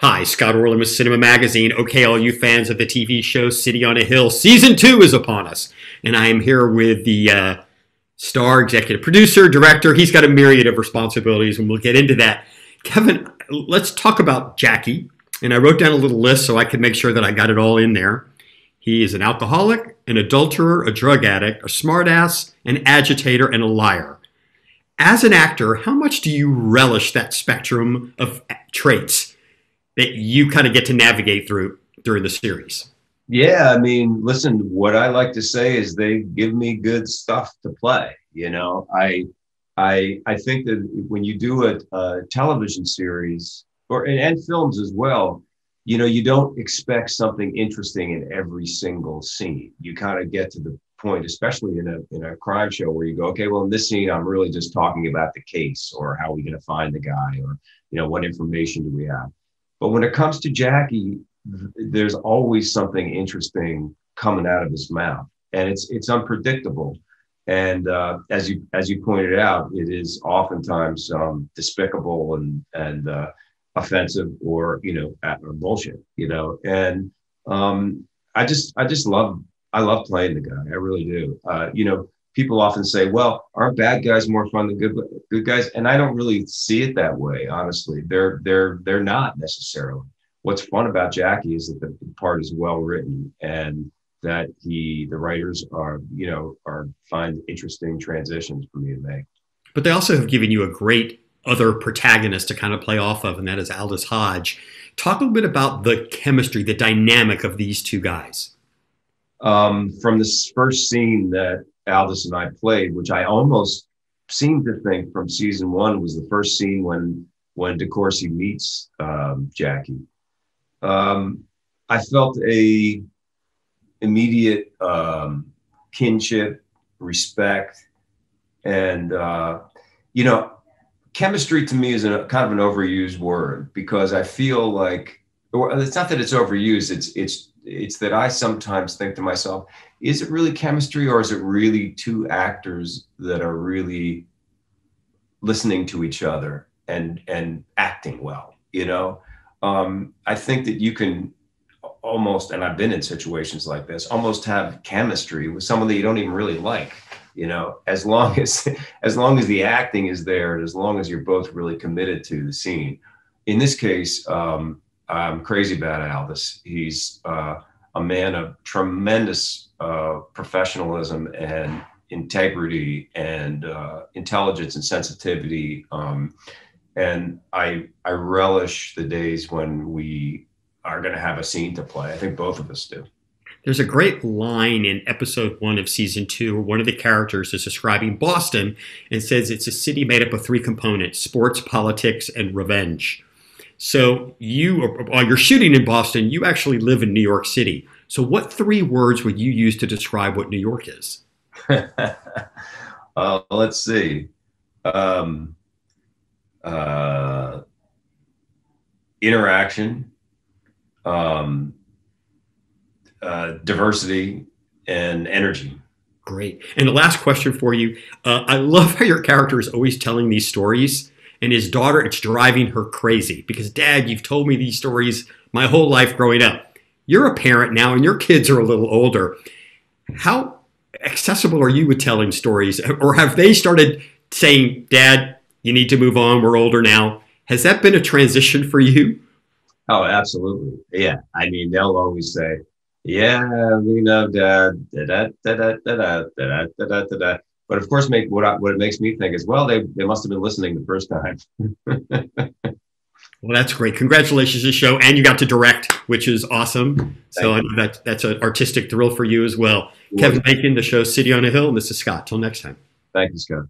Hi, Sott Orlin with CINEMA-Magazin. Okay, all you fans of the TV show City on a Hill, Season 2 is upon us. And I am here with the star, executive producer, director. He's got a myriad of responsibilities, and we'll get into that. Kevin, let's talk about Jackie. And I wrote down a little list so I could make sure that I got it all in there. He is an alcoholic, an adulterer, a drug addict, a smartass, an agitator, and a liar. As an actor, how much do you relish that spectrum of traits that you kind of get to navigate through during the series? Yeah, I mean, listen, what I like to say is they give me good stuff to play. You know, I think that when you do a television series and films as well, you know, you don't expect something interesting in every single scene. You kind of get to the point, especially in a crime show, where you go, okay, well, in this scene, I'm really just talking about the case, or how are we going to find the guy, or, you know, what information do we have? But when it comes to Jackie, there's always something interesting coming out of his mouth, and it's unpredictable. And as you pointed out, it is oftentimes despicable and offensive, or or bullshit. And I love playing the guy. I really do. People often say, well, aren't bad guys more fun than good guys? And I don't really see it that way, honestly. They're not necessarily. What's fun about Jackie is that the part is well written, and that the writers find interesting transitions for me to make. But they also have given you a great other protagonist to kind of play off of, and that is Aldous Hodge. Talk a little bit about the chemistry, the dynamic of these two guys. From this first scene that Aldous and I played, which I almost seem to think from season 1 was the first scene when DeCourcy meets Jackie. I felt a immediate kinship, respect, and chemistry to me is kind of an overused word, because I feel like, or it's not that it's overused, it's that I sometimes think to myself, is it really chemistry, or is it really two actors that are really listening to each other and acting well? I think that you can almost, and I've been in situations like this, almost have chemistry with someone that you don't even really like, as long as the acting is there, and as long as you're both really committed to the scene. In this case, I'm crazy about Aldous. He's a man of tremendous professionalism and integrity and intelligence and sensitivity. And I relish the days when we are going to have a scene to play. I think both of us do. There's a great line in episode 1 of season 2 where one of the characters is describing Boston and says it's a city made up of 3 components: sports, politics, and revenge. So while you're shooting in Boston, you actually live in New York City. So what 3 words would you use to describe what New York is? Let's see. Interaction, diversity, and energy. Great. And the last question for you. I love how your character is always telling these stories, and his daughter, it's driving her crazy because, Dad, you've told me these stories my whole life growing up. You're a parent now, and your kids are a little older. How accessible are you with telling stories? Or have they started saying, Dad, you need to move on, we're older now? Has that been a transition for you? Oh, absolutely. Yeah. I mean, they'll always say, yeah, we know, Dad. But of course, what it makes me think is, well, they must have been listening the first time. Well, that's great. Congratulations to the show. And you got to direct, which is awesome. So I know that's an artistic thrill for you as well. Kevin Bacon, the show City on a Hill. And this is Scott. Till next time. Thank you, Scott.